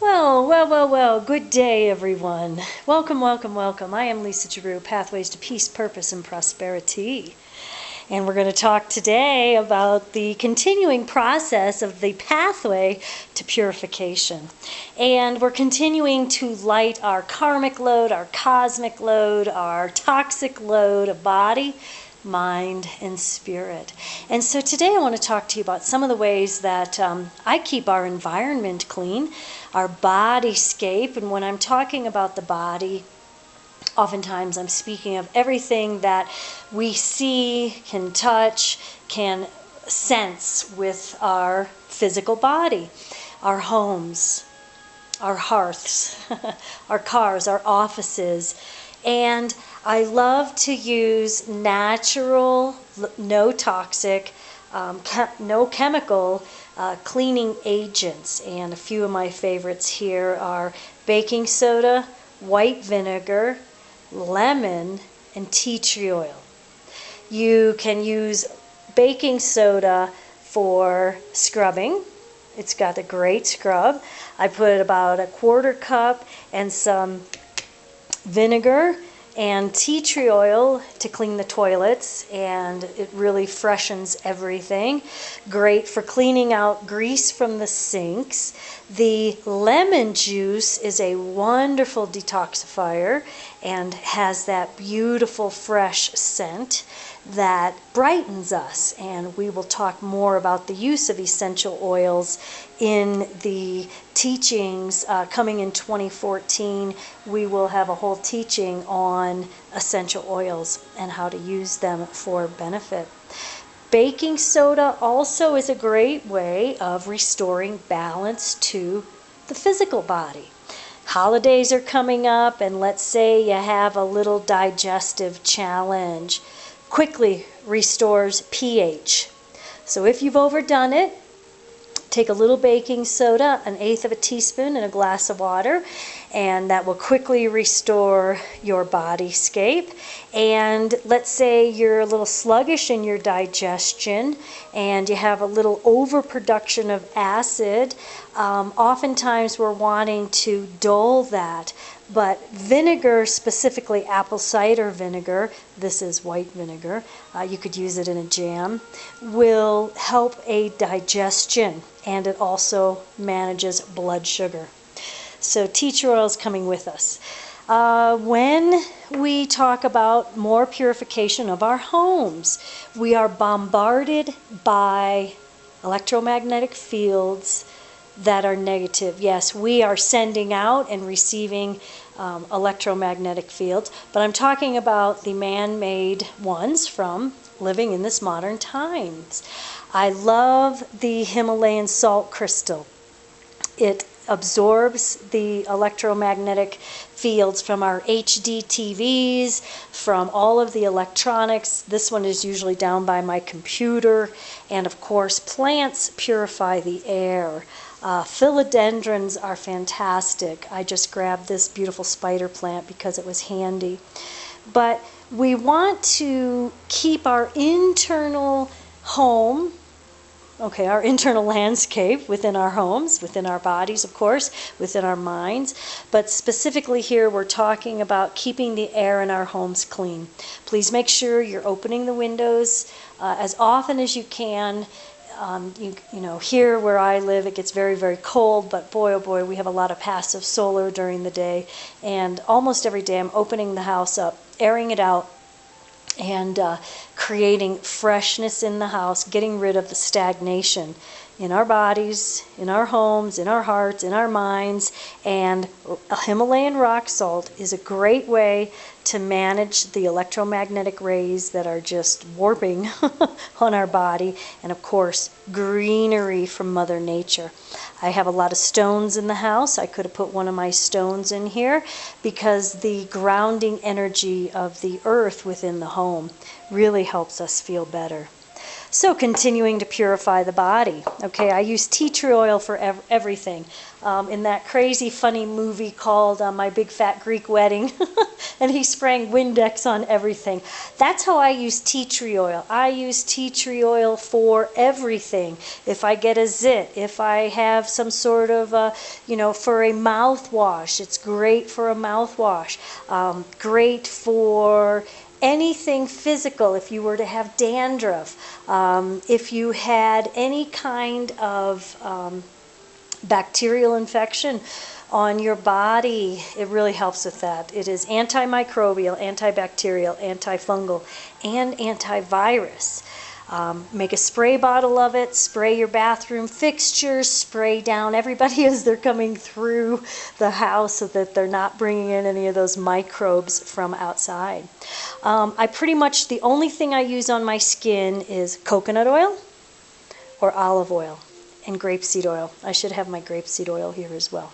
Well, good day, everyone. Welcome. I am Lisa Giroux, Pathways to Peace, Purpose, and Prosperity. And we're going to talk today about the continuing process of the pathway to purification. And we're continuing to light our karmic load, our cosmic load, our toxic load of body, mind, and spirit. And so today I want to talk to you about some of the ways that I keep our environment clean, our bodyscape. And when I'm talking about the body, oftentimes I'm speaking of everything that we see, can touch, can sense with our physical body, our homes, our hearths, our cars, our offices. And I love to use natural, no toxic, no chemical cleaning agents. And a few of my favorites here are baking soda, white vinegar, lemon, and tea tree oil. You can use baking soda for scrubbing. It's got a great scrub. I put about a quarter cup and some vinegar and tea tree oil to clean the toilets, and it really freshens everything. Great for cleaning out grease from the sinks. The lemon juice is a wonderful detoxifier and has that beautiful fresh scent that brightens us. And we will talk more about the use of essential oils in the teachings coming in 2014. We will have a whole teaching on essential oils and how to use them for benefit. Baking soda also is a great way of restoring balance to the physical body. Holidays are coming up, and let's say you have a little digestive challenge. Quickly restores pH. So if you've overdone it, take a little baking soda, 1/8 of a teaspoon, in a glass of water, and that will quickly restore your bodyscape. And let's say you're a little sluggish in your digestion and you have a little overproduction of acid. Oftentimes we're wanting to dull that. But vinegar, specifically apple cider vinegar, this is white vinegar, you could use it in a jam, will help aid digestion, and it also manages blood sugar. So tea tree oil is coming with us. When we talk about more purification of our homes, we are bombarded by electromagnetic fields that are negative. Yes, we are sending out and receiving electromagnetic fields, but I'm talking about the man-made ones from living in this modern times. I love the Himalayan salt crystal. It absorbs the electromagnetic fields from our HD TVs, from all of the electronics. This one is usually down by my computer. And of course, plants purify the air. Philodendrons are fantastic. I just grabbed this beautiful spider plant because it was handy. But we want to keep our internal home, our internal landscape within our homes, within our bodies, of course, within our minds. But specifically here, we're talking about keeping the air in our homes clean. Please make sure you're opening the windows as often as you can. Here where I live, it gets very, very cold, but boy, oh boy, we have a lot of passive solar during the day. And almost every day I'm opening the house up, airing it out, and creating freshness in the house, getting rid of the stagnation in our bodies, in our homes, in our hearts, in our minds. And Himalayan rock salt is a great way to manage the electromagnetic rays that are just warping on our body. And of course, greenery from Mother Nature. I have a lot of stones in the house. I could have put one of my stones in here because the grounding energy of the earth within the home really helps us feel better. So continuing to purify the body. Okay, I use tea tree oil for everything. In that crazy funny movie called My Big Fat Greek Wedding, and he's spraying Windex on everything. That's how I use tea tree oil. I use tea tree oil for everything. If I get a zit, if I have some sort of, for a mouthwash, it's great for a mouthwash. Great for anything physical, if you were to have dandruff, if you had any kind of bacterial infection on your body, it really helps with that. It is antimicrobial, antibacterial, antifungal, and antivirus. Make a spray bottle of it, spray your bathroom fixtures, spray down everybody as they're coming through the house so that they're not bringing in any of those microbes from outside. The only thing I use on my skin is coconut oil or olive oil and grapeseed oil. I should have my grapeseed oil here as well.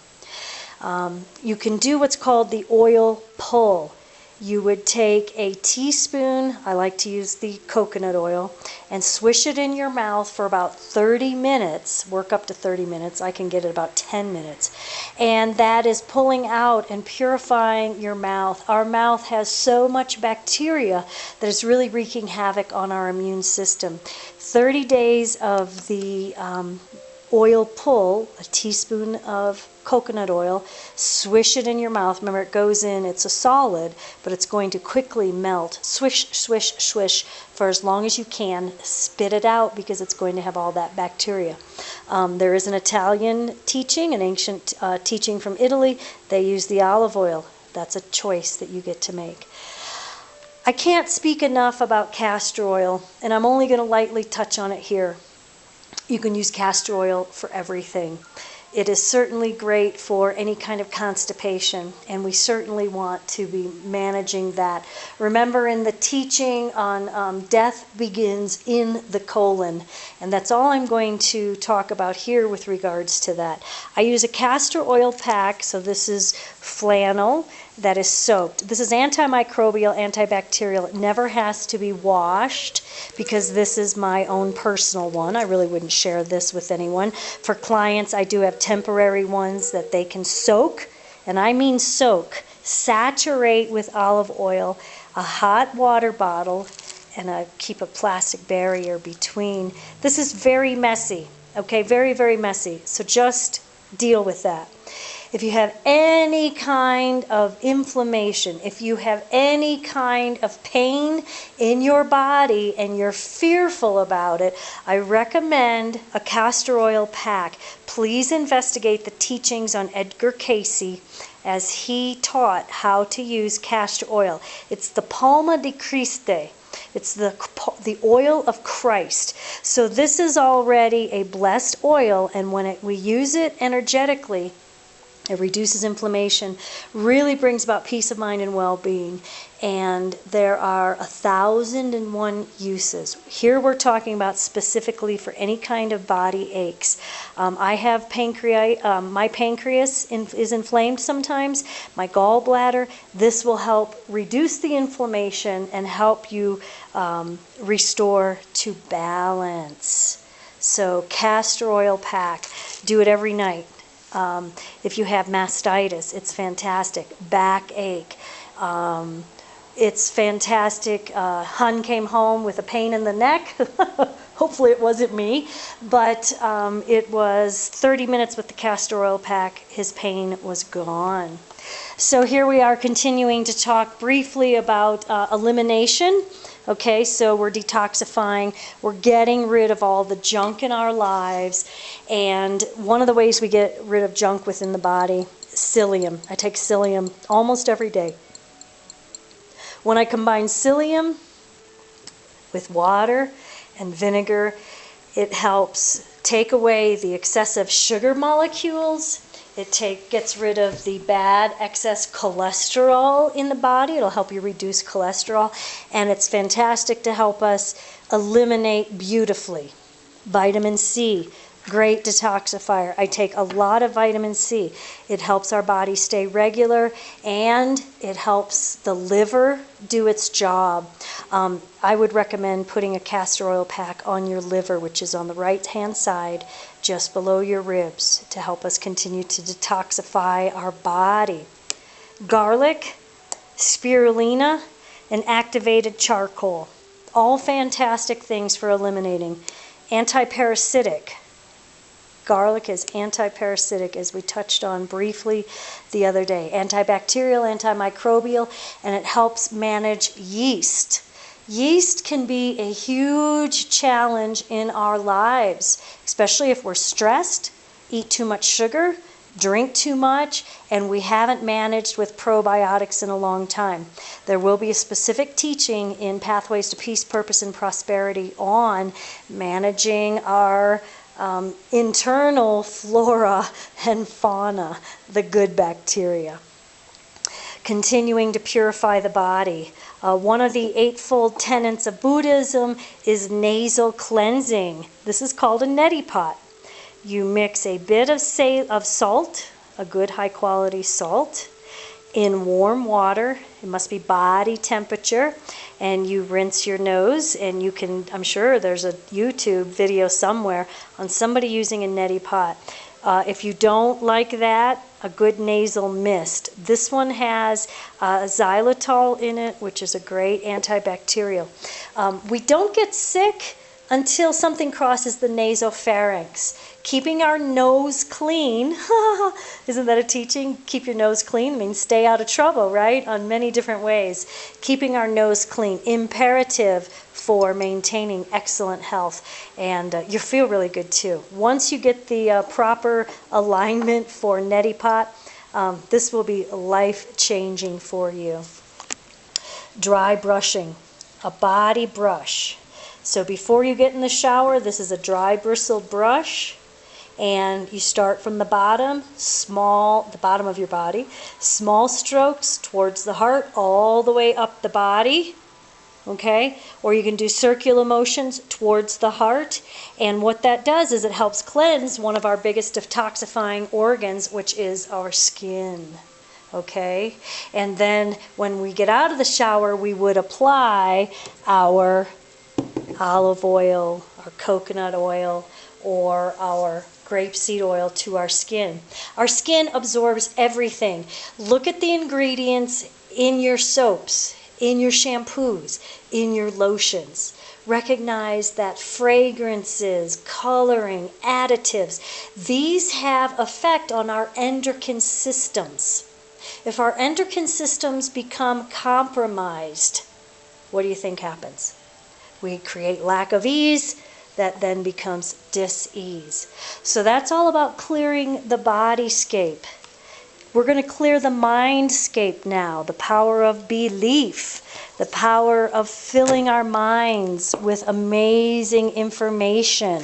You can do what's called the oil pull. You would take a teaspoon, I like to use the coconut oil, and swish it in your mouth for about 30 minutes, work up to 30 minutes, I can get it about 10 minutes. And that is pulling out and purifying your mouth. Our mouth has so much bacteria that it's really wreaking havoc on our immune system. 30 days of the oil pull, a teaspoon of coconut oil, swish it in your mouth. Remember, it goes in, it's a solid, but it's going to quickly melt. Swish, swish, swish for as long as you can. Spit it out because it's going to have all that bacteria. There is an Italian teaching, an ancient teaching from Italy. They use the olive oil. That's a choice that you get to make. I can't speak enough about castor oil, and I'm only going to lightly touch on it here. You can use castor oil for everything. It is certainly great for any kind of constipation, and we certainly want to be managing that. Remember, in the teaching on death begins in the colon, and that's all I'm going to talk about here with regards to that. I use a castor oil pack, so this is flannel that is soaked. This is antimicrobial, antibacterial. It never has to be washed because this is my own personal one. I really wouldn't share this with anyone. For clients, I do have temporary ones that they can soak, and I mean soak, saturate with olive oil, a hot water bottle, and I keep a plastic barrier between. This is very messy, okay, very, very messy, so just deal with that. If you have any kind of inflammation, if you have any kind of pain in your body and you're fearful about it, I recommend a castor oil pack. Please investigate the teachings on Edgar Cayce as he taught how to use castor oil. It's the Palma di Cristo. It's the oil of Christ. So this is already a blessed oil, and when we use it energetically, it reduces inflammation, really brings about peace of mind and well-being. And there are 1,001 uses. Here we're talking about specifically for any kind of body aches. I have my pancreas is inflamed sometimes, my gallbladder. This will help reduce the inflammation and help you restore to balance. So castor oil pack, do it every night. If you have mastitis, it's fantastic. Backache, it's fantastic. Hun came home with a pain in the neck. Hopefully it wasn't me, but it was 30 minutes with the castor oil pack. His pain was gone. So here we are continuing to talk briefly about elimination. Okay, so we're detoxifying, we're getting rid of all the junk in our lives, and one of the ways we get rid of junk within the body, psyllium. I take psyllium almost every day. When I combine psyllium with water and vinegar, it helps take away the excessive sugar molecules. It gets rid of the bad excess cholesterol in the body. It'll help you reduce cholesterol. And it's fantastic to help us eliminate beautifully. Vitamin C, Great detoxifier. I take a lot of vitamin C. It helps our body stay regular, and it helps the liver do its job. I would recommend putting a castor oil pack on your liver, which is on the right-hand side, just below your ribs, to help us continue to detoxify our body. Garlic, spirulina, and activated charcoal. All fantastic things for eliminating. Antiparasitic. Garlic is antiparasitic, as we touched on briefly the other day. Antibacterial, antimicrobial, and it helps manage yeast. Yeast can be a huge challenge in our lives, especially if we're stressed, eat too much sugar, drink too much, and we haven't managed with probiotics in a long time. There will be a specific teaching in Pathways to Peace, Purpose, and Prosperity on managing our internal flora and fauna, the good bacteria. Continuing to purify the body. One of the eightfold tenets of Buddhism is nasal cleansing. This is called a neti pot. You mix a bit of salt, a good high quality salt, in warm water. It must be body temperature, and you rinse your nose, and you can, I'm sure there's a YouTube video somewhere on somebody using a neti pot. If you don't like that, a good nasal mist. This one has xylitol in it, which is a great antibacterial. We don't get sick until something crosses the nasopharynx. Keeping our nose clean, isn't that a teaching? Keep your nose clean means stay out of trouble, right? On many different ways. Keeping our nose clean, imperative for maintaining excellent health, and you feel really good too. Once you get the proper alignment for neti pot, this will be life-changing for you. Dry brushing, a body brush. So before you get in the shower, this is a dry bristled brush, and you start from the bottom, the bottom of your body, small strokes towards the heart, all the way up the body, okay? Or you can do circular motions towards the heart, and what that does is it helps cleanse one of our biggest detoxifying organs, which is our skin, okay? And then when we get out of the shower, we would apply our olive oil, our coconut oil, or our grapeseed oil to our skin. Our skin absorbs everything. Look at the ingredients in your soaps, in your shampoos, in your lotions. Recognize that fragrances, coloring, additives, these have effect on our endocrine systems. If our endocrine systems become compromised, what do you think happens? We create lack of ease, that then becomes dis-ease. So that's all about clearing the bodyscape. We're going to clear the mindscape now, the power of belief, the power of filling our minds with amazing information,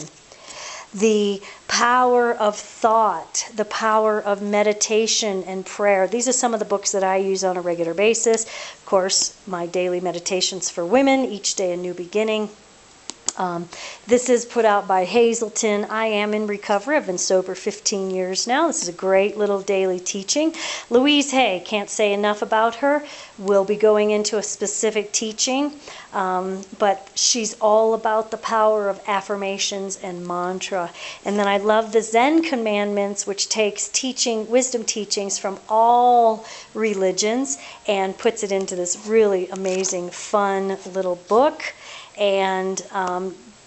the power of thought, the power of meditation and prayer. These are some of the books that I use on a regular basis. Of course, my daily meditations for women, each day a new beginning. This is put out by Hazelton. I am in recovery. I've been sober 15 years now. This is a great little daily teaching. Louise Hay, can't say enough about her. We'll be going into a specific teaching, but she's all about the power of affirmations and mantra. And then I love the Zen Commandments, which takes wisdom teachings from all religions and puts it into this really amazing, fun little book. And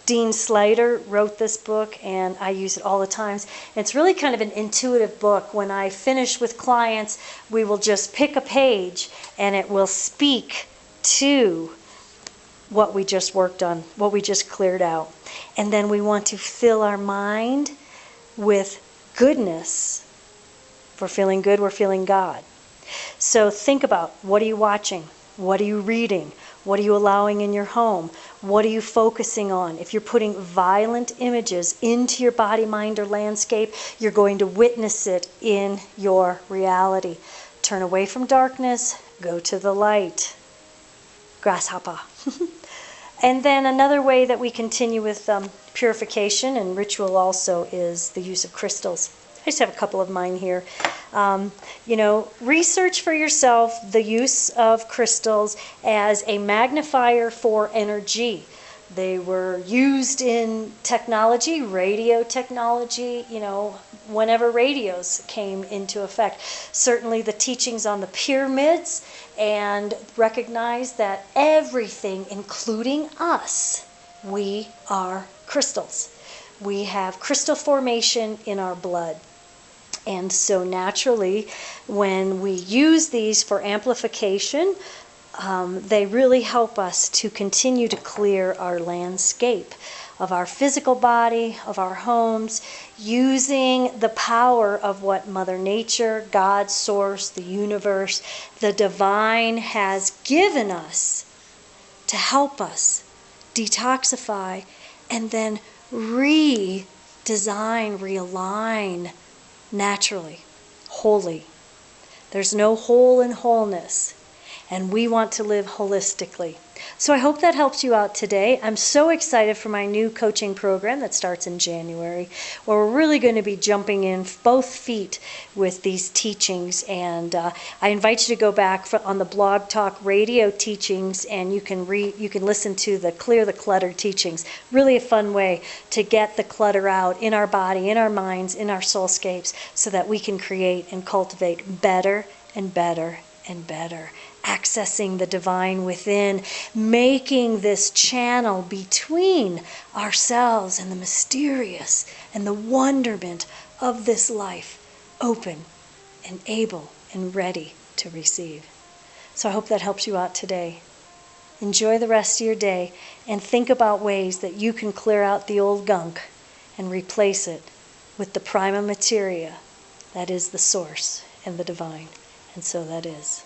Dean Slater wrote this book, and I use it all the time. It's really kind of an intuitive book. When I finish with clients, we will just pick a page, and it will speak to what we just worked on, what we just cleared out. And then we want to fill our mind with goodness. If we're feeling good, we're feeling God. So think about, what are you watching? What are you reading? What are you allowing in your home? What are you focusing on? If you're putting violent images into your body, mind, or landscape, you're going to witness it in your reality. Turn away from darkness, go to the light. Grasshopper. And then another way that we continue with purification and ritual also is the use of crystals. I just have a couple of mine here. Research for yourself the use of crystals as a magnifier for energy. They were used in technology, radio technology, whenever radios came into effect. Certainly the teachings on the pyramids, and recognize that everything, including us, we are crystals. We have crystal formation in our blood. And so naturally, when we use these for amplification, they really help us to continue to clear our landscape of our physical body, of our homes, using the power of what Mother Nature, God, Source, the universe, the divine has given us to help us detoxify and then redesign, realign naturally, wholly. There's no whole in wholeness. And we want to live holistically. So I hope that helps you out today. I'm so excited for my new coaching program that starts in January, where we're really going to be jumping in both feet with these teachings. And I invite you to go back on the Blog Talk Radio teachings, and you can listen to the Clear the Clutter teachings. Really a fun way to get the clutter out in our body, in our minds, in our soulscapes, so that we can create and cultivate better and better and better. Accessing the divine within, making this channel between ourselves and the mysterious and the wonderment of this life open and able and ready to receive. So I hope that helps you out today. Enjoy the rest of your day and think about ways that you can clear out the old gunk and replace it with the prima materia that is the source and the divine. And so that is.